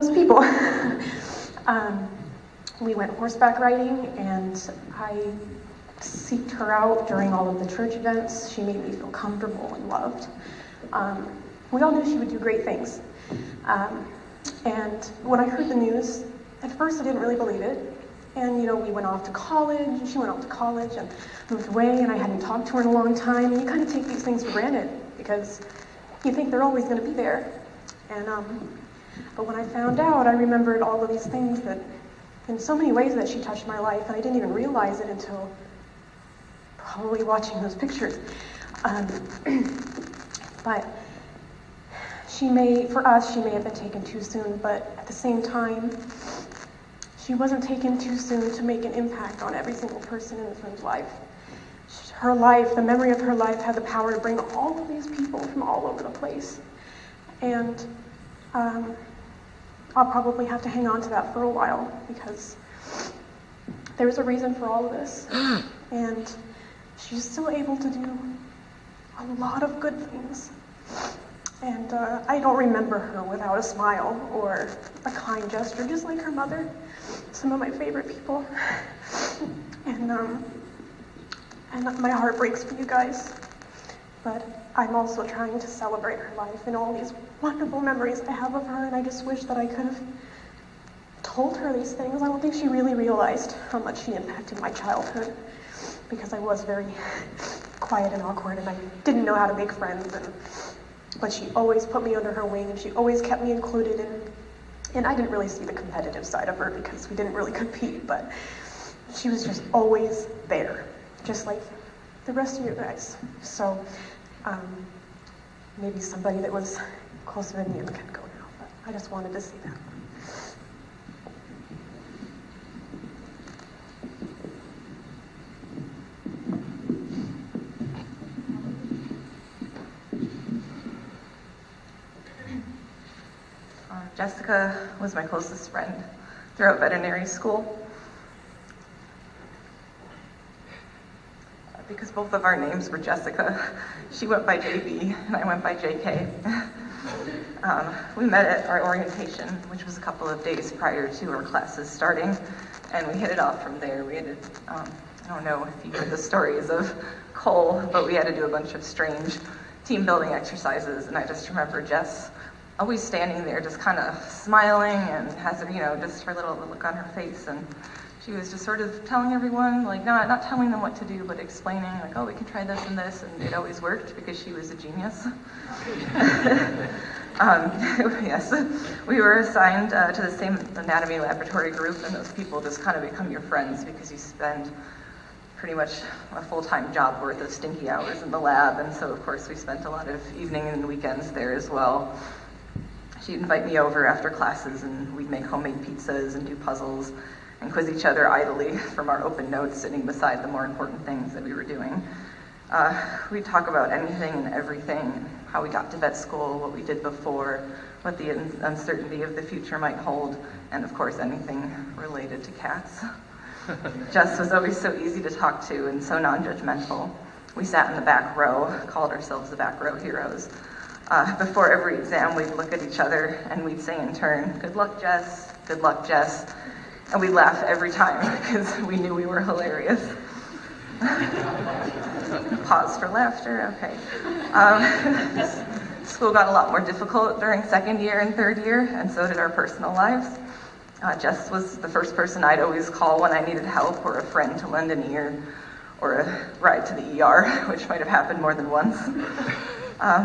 those people. We went horseback riding, and I seeked her out during all of the church events. She made me feel comfortable and loved. We all knew she would do great things. And when I heard the news, at first I didn't really believe it. And, we went off to college, she went off to college and moved away, and I hadn't talked to her in a long time. And you kind of take these things for granted because you think they're always going to be there. And, but when I found out, I remembered all of these things that, in so many ways that she touched my life, and I didn't even realize it until probably watching those pictures. But for us, she may have been taken too soon, but at the same time, she wasn't taken too soon to make an impact on every single person in this room's life. Her life, the memory of her life, had the power to bring all of these people from all over the place. And I'll probably have to hang on to that for a while because there's a reason for all of this. And she's still able to do a lot of good things. And I don't remember her without a smile or a kind gesture, just like her mother, some of my favorite people. And my heart breaks for you guys. But I'm also trying to celebrate her life and all these wonderful memories I have of her, and I just wish that I could have told her these things. I don't think she really realized how much she impacted my childhood because I was very quiet and awkward, and I didn't know how to make friends. But she always put me under her wing, and she always kept me included. And I didn't really see the competitive side of her because we didn't really compete, but she was just always there, just like the rest of you guys. So maybe somebody that was closer to me can go now, but I just wanted to say that. Jessica was my closest friend throughout veterinary school. Because both of our names were Jessica. She went by JB and I went by JK. We met at our orientation, which was a couple of days prior to our classes starting, and we hit it off from there. We had to, I don't know if you heard the stories of Cole, but we had to do a bunch of strange team building exercises, and I just remember Jess always standing there just kind of smiling and has, just her little look on her face, and she was just sort of telling everyone, like, not telling them what to do, but explaining, like, oh, we can try this and this, and it always worked because she was a genius. Yes, we were assigned to the same anatomy laboratory group, and those people just kind of become your friends because you spend pretty much a full-time job worth of stinky hours in the lab, and so, of course, we spent a lot of evening and weekends there as well. She'd invite me over after classes, and we'd make homemade pizzas and do puzzles and quiz each other idly from our open notes sitting beside the more important things that we were doing. We'd talk about anything and everything, how we got to vet school, what we did before, what the uncertainty of the future might hold, and of course anything related to cats. Jess was always so easy to talk to and so non-judgmental. We sat in the back row, called ourselves the back row heroes. Before every exam, we'd look at each other and we'd say in turn, "Good luck, Jess. Good luck, Jess." And we'd laugh every time because we knew we were hilarious. Pause for laughter, okay. School got a lot more difficult during second year and third year, and so did our personal lives. Jess was the first person I'd always call when I needed help or a friend to lend an ear or a ride to the ER, which might have happened more than once.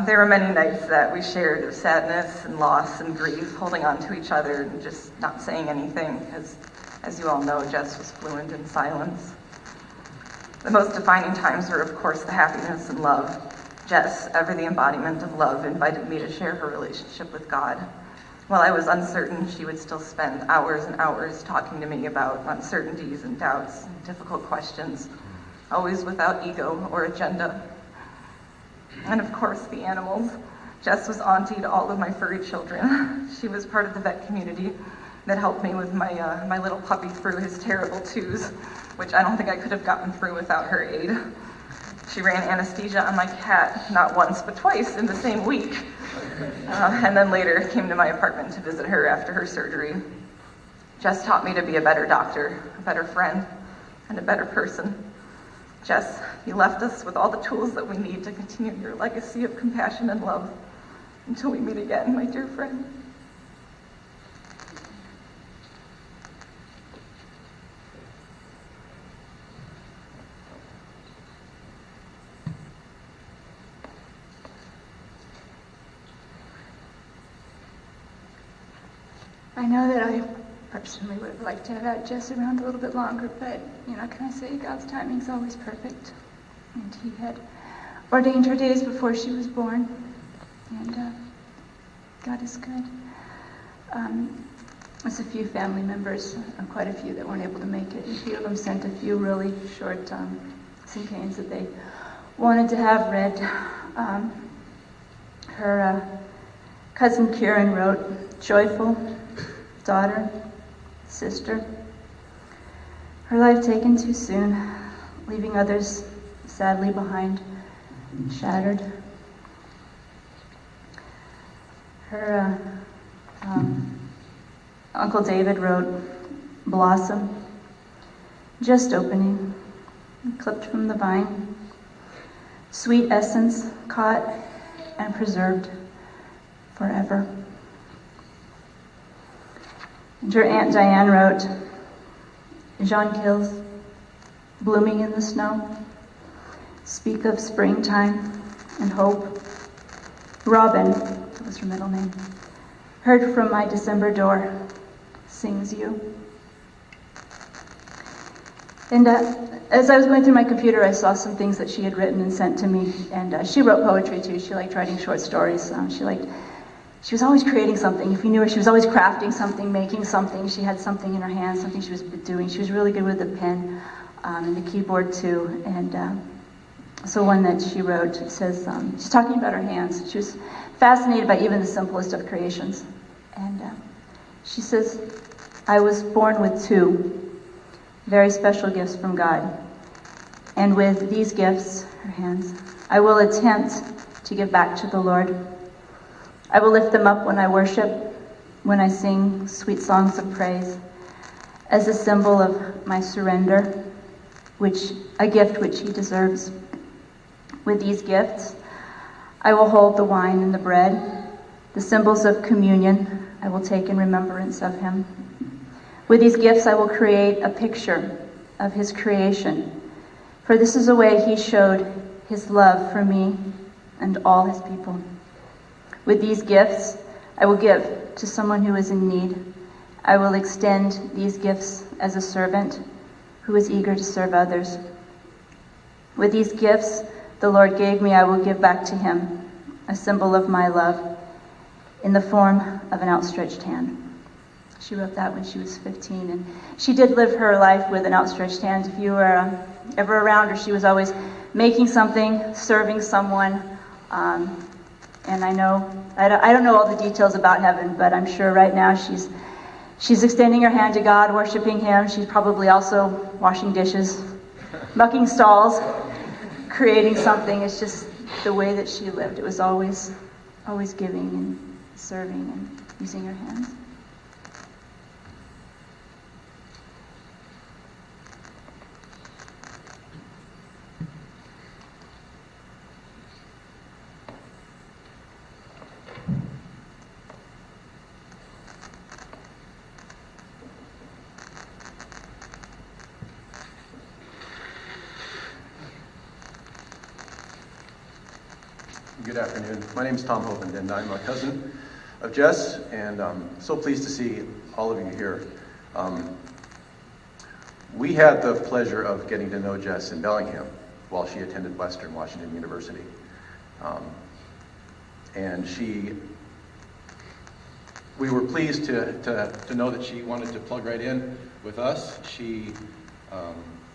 There were many nights that we shared of sadness and loss and grief, holding on to each other and just not saying anything because, as you all know, Jess was fluent in silence. The most defining times were, of course, the happiness and love. Jess, ever the embodiment of love, invited me to share her relationship with God. While I was uncertain, she would still spend hours and hours talking to me about uncertainties and doubts and difficult questions, always without ego or agenda. And of course, the animals. Jess was auntie to all of my furry children. She was part of the vet community that helped me with my little puppy through his terrible twos, which I don't think I could have gotten through without her aid. She ran anesthesia on my cat, not once, but twice in the same week. and then later came to my apartment to visit her after her surgery. Jess taught me to be a better doctor, a better friend, and a better person. Jess, you left us with all the tools that we need to continue your legacy of compassion and love. Until we meet again, my dear friend. I know that I personally would have liked to have had Jess around a little bit longer, but, can I say God's timing's always perfect. And he had ordained her days before she was born. And God is good. There's a few family members, quite a few that weren't able to make it. A few of them sent a few really short cinquains that they wanted to have read. Her cousin Kieran wrote, "Joyful daughter, sister, her life taken too soon, leaving others sadly behind, shattered." Her Uncle David wrote, "Blossom, just opening, clipped from the vine, sweet essence caught and preserved forever." And her Aunt Diane wrote, "Jonquils, blooming in the snow, speak of springtime and hope. Robin," that was her middle name, "heard from my December door, sings you." And as I was going through my computer, I saw some things that she had written and sent to me. And she wrote poetry too. She liked writing short stories. She was always creating something. If you knew her, she was always crafting something, making something. She had something in her hand, something she was doing. She was really good with the pen and the keyboard too. And so one that she wrote says, she's talking about her hands. She was fascinated by even the simplest of creations. And she says, "I was born with two very special gifts from God. And with these gifts," her hands, "I will attempt to give back to the Lord. I will lift them up when I worship, when I sing sweet songs of praise, as a symbol of my surrender, a gift which he deserves. With these gifts, I will hold the wine and the bread, the symbols of communion I will take in remembrance of him. With these gifts, I will create a picture of his creation, for this is a way he showed his love for me and all his people. With these gifts, I will give to someone who is in need. I will extend these gifts as a servant who is eager to serve others. With these gifts the Lord gave me, I will give back to him, a symbol of my love, in the form of an outstretched hand." She wrote that when she was 15, and she did live her life with an outstretched hand. If you were ever around her, she was always making something, serving someone. And I don't know all the details about heaven, but I'm sure right now she's extending her hand to God, worshiping him. She's probably also washing dishes, mucking stalls, creating something. It's just the way that she lived. It was always giving and serving and using her hands. Good afternoon. My name is Tom Hovind, and I'm a cousin of Jess, and I'm so pleased to see all of you here. We had the pleasure of getting to know Jess in Bellingham while she attended Western Washington University. And we were pleased to know that she wanted to plug right in with us. She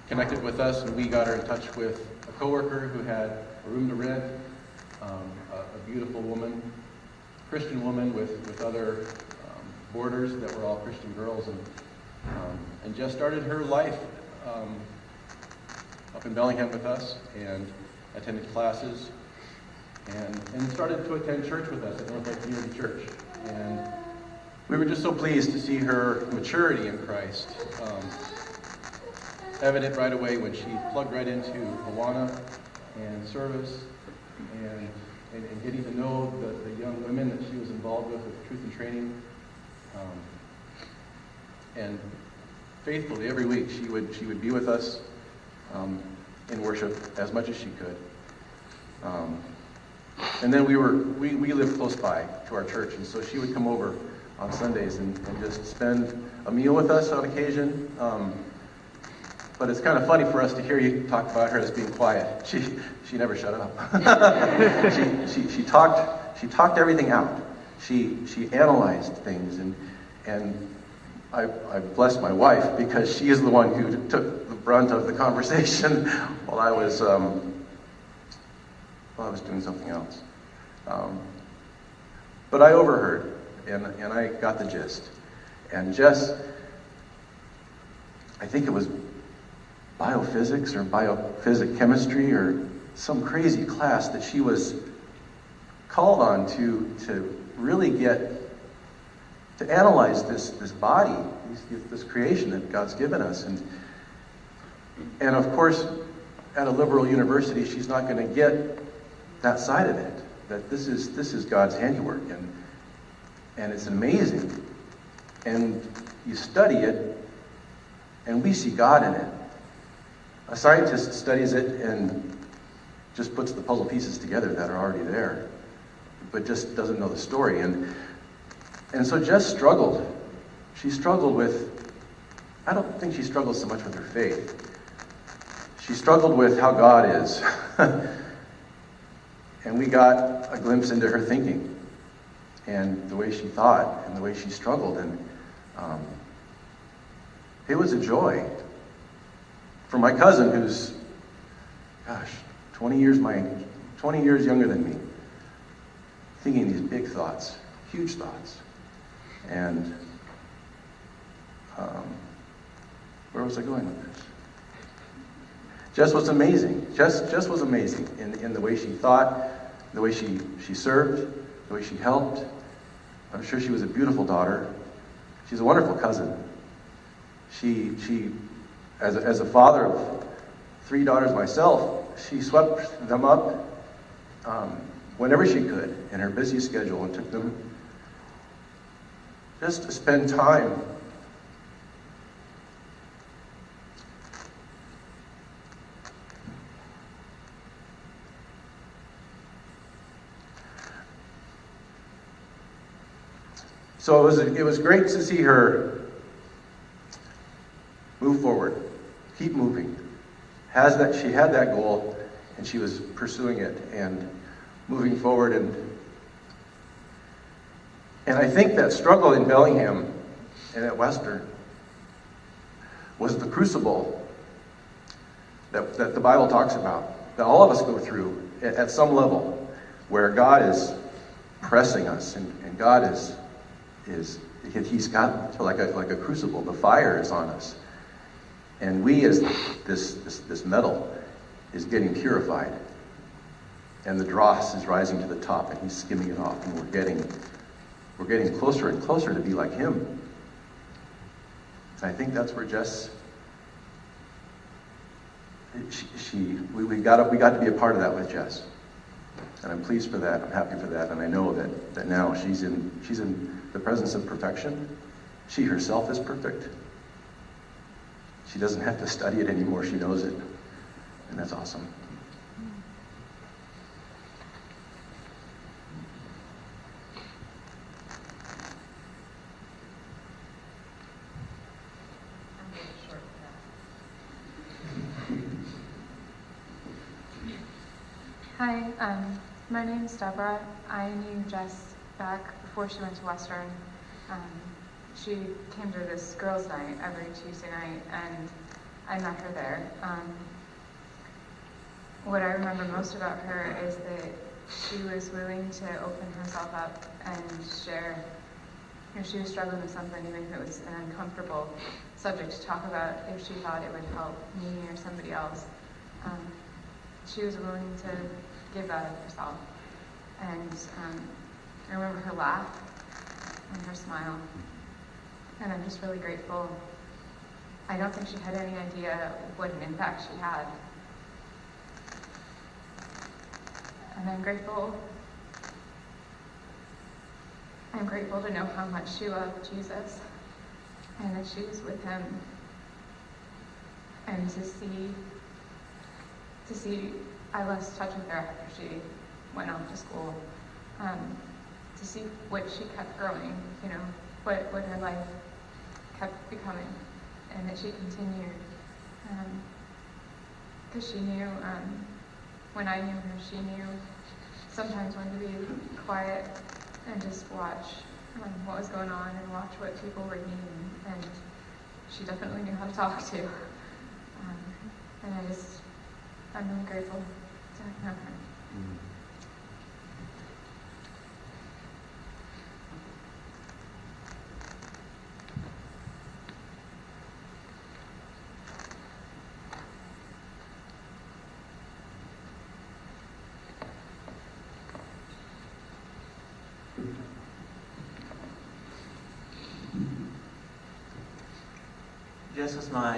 connected with us, and we got her in touch with a coworker who had a room to rent. A beautiful woman, Christian woman with other boarders that were all Christian girls, and just started her life up in Bellingham with us and attended classes and started to attend church with us at Northlake Community Church. And we were just so pleased to see her maturity in Christ evident right away when she plugged right into Awana and service and getting to know the young women that she was involved with Truth and Training. And faithfully every week she would be with us in worship as much as she could. And then we lived close by to our church, and so she would come over on Sundays and just spend a meal with us on occasion. But it's kind of funny for us to hear you talk about her as being quiet. She never shut up. she talked everything out. She analyzed things, and I bless my wife because she is the one who took the brunt of the conversation while I was doing something else. But I overheard, and I got the gist. And Jess, I think it was biophysics or chemistry or some crazy class that she was called on to really get to analyze this body, this creation that God's given us. And of course, at a liberal university, she's not going to get that side of it, that this is God's handiwork, and it's amazing. And you study it, and we see God in it. A scientist studies it and just puts the puzzle pieces together that are already there, but just doesn't know the story. And so Jess struggled. She struggled with, I don't think she struggled so much with her faith. She struggled with how God is. And we got a glimpse into her thinking and the way she thought and the way she struggled. And it was a joy. For my cousin, who's, 20 years younger than me, thinking these big thoughts, huge thoughts. And where was I going with this? Jess was amazing. Jess was amazing in the way she thought, the way she served, the way she helped. I'm sure she was a beautiful daughter. She's a wonderful cousin. She as a father of 3 daughters myself, she swept them up whenever she could in her busy schedule and took them just to spend time. So it was great to see her move forward, keep moving. She had that goal, and she was pursuing it and moving forward. And I think that struggle in Bellingham and at Western was the crucible that the Bible talks about, that all of us go through at some level, where God is pressing us, and God He's got like a crucible. The fire is on us, and we, as this metal, is getting purified, and the dross is rising to the top, and He's skimming it off, and we're getting closer and closer to be like Him. And I think that's where Jess, we got to be a part of that with Jess, and I'm pleased for that. I'm happy for that, and I know that now she's in the presence of perfection. She herself is perfect. She doesn't have to study it anymore. She knows it. And that's awesome. Hi, my name's Deborah. I knew Jess back before she went to Western. She came to this girls' night every Tuesday night, and I met her there. What I remember most about her is that she was willing to open herself up and share. If she was struggling with something, even if it was an uncomfortable subject to talk about, if she thought it would help me or somebody else, she was willing to give that of herself. And I remember her laugh and her smile. And I'm just really grateful. I don't think she had any idea what an impact she had. And I'm grateful to know how much she loved Jesus and that she was with him. And to see, I lost touch with her after she went off to school. To see what she kept growing, what her life kept becoming, and that she continued. Because she knew, when I knew her, she knew sometimes when to be quiet and just watch what was going on and watch what people were needing. And she definitely knew how to talk to. And I'm really grateful to have her. Jess was my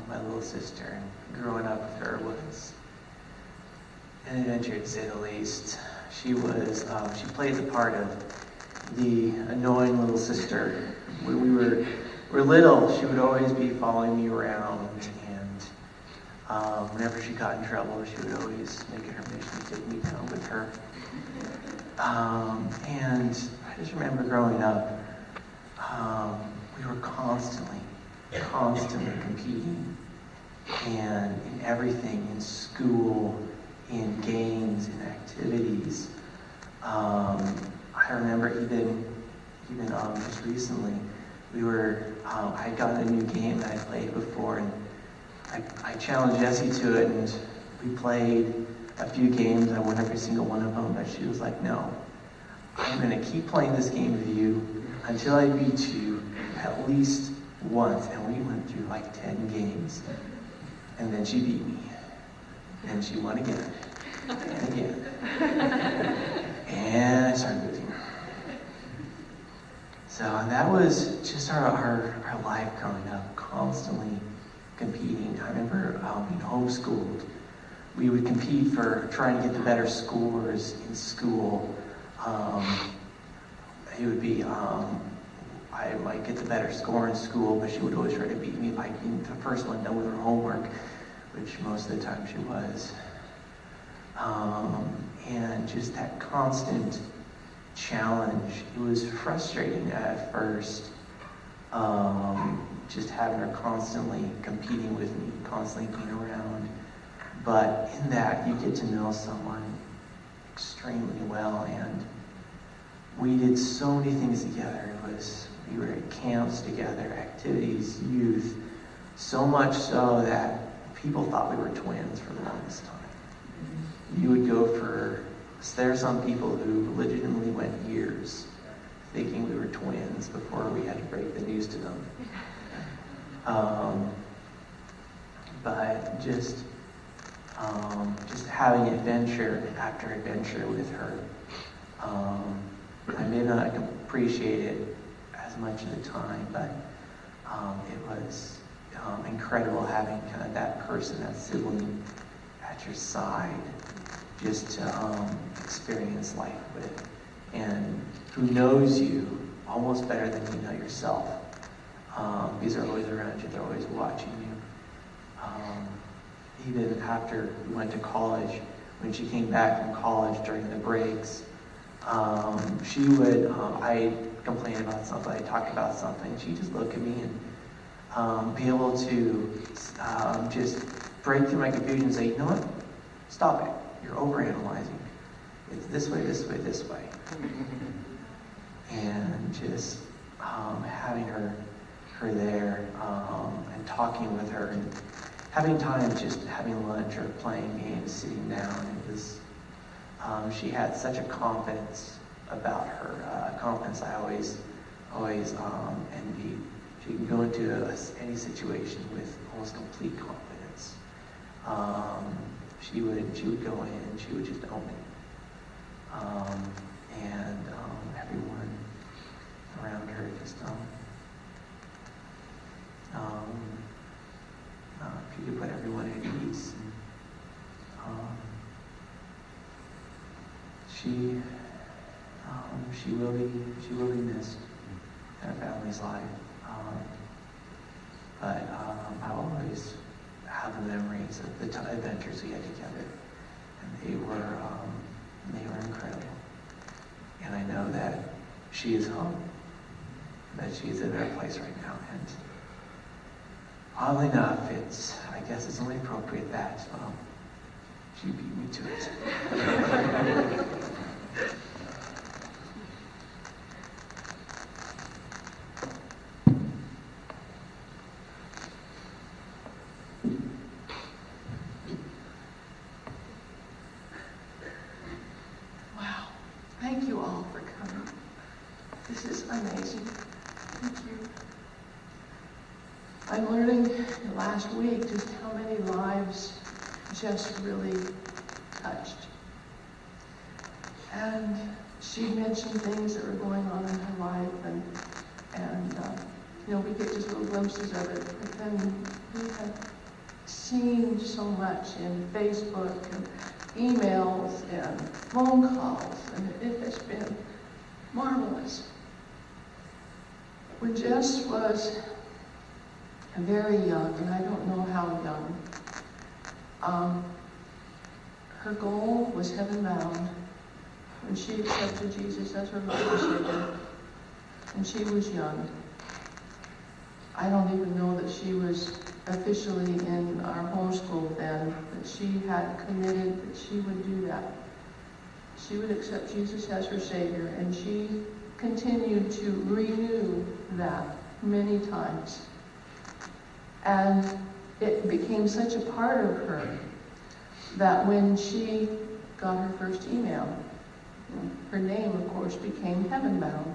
little sister, and growing up with her was an adventure to say the least. She played the part of the annoying little sister. When we were little, she would always be following me around, and whenever she got in trouble, she would always make it her mission to take me down with her. And I just remember growing up, we were constantly competing, and in everything, in school, in games, in activities. I remember even just recently, I had gotten a new game that I played before, and I challenged Jessie to it, and we played a few games. I won every single one of them, but she was like, "No, I'm going to keep playing this game with you until I beat you at least once." And we went through like 10 games, and then she beat me, and she won again and again, and I started losing. So that was just our life growing up, constantly competing. I remember being homeschooled. We would compete for trying to get the better scores in school. It would be, I might get the better score in school, but she would always try to beat me by being the first one done with her homework, which most of the time she was. And just that constant challenge, it was frustrating at first, just having her constantly competing with me, constantly being around. But in that, you get to know someone extremely well, and we did so many things together. We were at camps together, activities, youth, so much so that people thought we were twins for the longest time. You would go there are some people who legitimately went years thinking we were twins before we had to break the news to them. But just having adventure after adventure with her, I may not appreciate it as much at the time, but it was incredible having kind of that person, that sibling at your side, just to experience life with, and who knows you almost better than you know yourself. These are always around you, they're always watching you. Even after we went to college, when she came back from college during the breaks, she would, I complained about something, I talked about something, she'd just look at me and be able to just break through my confusion and say, "You know what? Stop it. You're overanalyzing. It's this way, this way, this way." And just having her there and talking with her and having time just having lunch or playing games, sitting down. It was, she had such a confidence about her, confidence I always envied. She could go into any situation with almost complete confidence. She would go in, she would just own it. and everyone around her just if you could put everyone at ease. She will be missed in her family's life. But I'll always have the memories of the adventures we had together, and they were incredible. And I know that she is home, that she's in her place right now, and oddly enough, I guess it's only appropriate that she beat me to it. Wow. Thank you all for coming. This is amazing. Thank you. I'm learning last week just how many lives Jess really touched. And she mentioned things that were going on in her life, and we get just little glimpses of it. But then we have seen so much in Facebook and emails and phone calls, and it has been marvelous. When Jess was very young, and I don't know how young, her goal was heaven-bound when she accepted Jesus as her Lord and Savior, and she was young. I don't even know that she was officially in our homeschool then, but she had committed that she would do that. She would accept Jesus as her Savior, and she continued to renew that many times. And it became such a part of her that when she got her first email, her name, of course, became heaven-bound.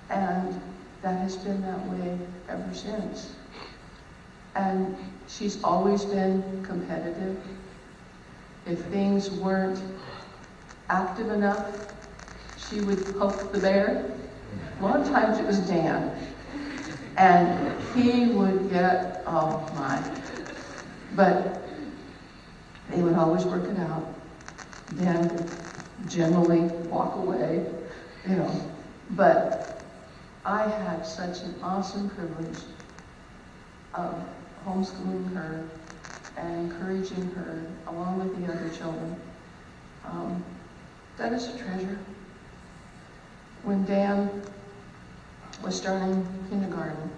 And that has been that way ever since. And she's always been competitive. If things weren't active enough, she would poke the bear. A lot of times it was Dan. And he would get, oh my. But they would always work it out. Dan would generally walk away, But I had such an awesome privilege of homeschooling her and encouraging her along with the other children. That is a treasure. When Dan was starting kindergarten,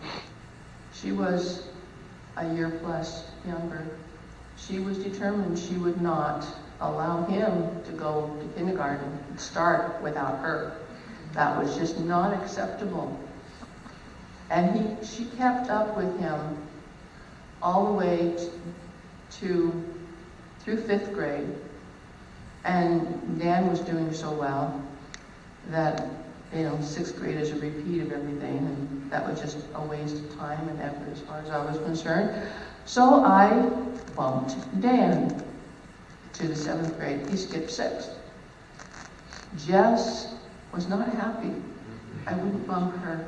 she was a year plus younger. She was determined she would not allow him to go to kindergarten and start without her. That was just not acceptable. And she kept up with him all the way through 5th grade. And Dan was doing so well that, 6th grade is a repeat of everything, and that was just a waste of time and effort as far as I was concerned. So I bumped Dan to the 7th grade. He skipped 6th. Jess was not happy. I wouldn't bump her.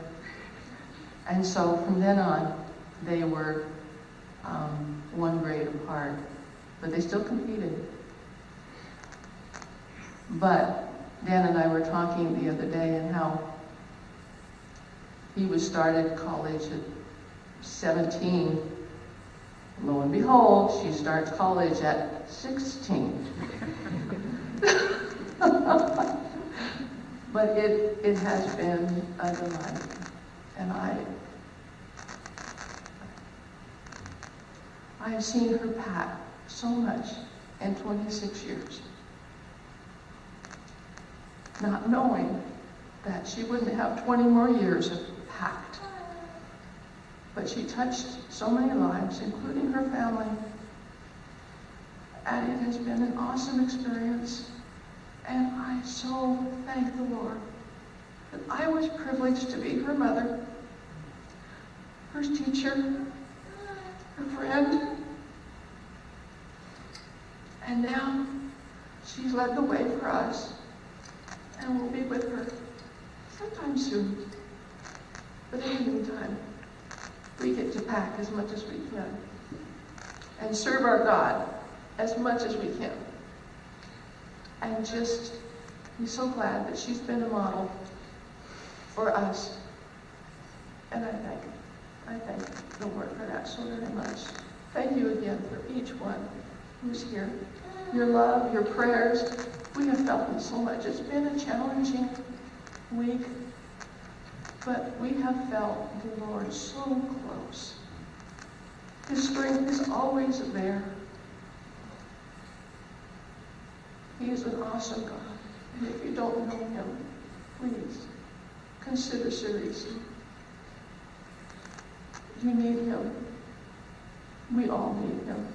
And so from then on, they were 1 grade apart, but they still competed. But Dan and I were talking the other day and how he was started college at 17. Lo and behold, she starts college at 16. But it has been a delight. And I have seen her pack so much in 26 years. Not knowing that she wouldn't have 20 more years of packed. But she touched so many lives, including her family. And it has been an awesome experience. And I so thank the Lord that I was privileged to be her mother, her teacher, her friend. And now She's led the way for us, and we'll be with her sometime soon. But in the meantime, we get to pack as much as we can and serve our God as much as we can. And just be so glad that she's been a model for us. And I thank the Lord for that so very much. Thank you again for each one who's here. Your love, your prayers, we have felt them so much. It's been a challenging week, but we have felt the Lord so close. His strength is always there. He is an awesome God. And if you don't know him, please consider seriously. You need him. We all need him.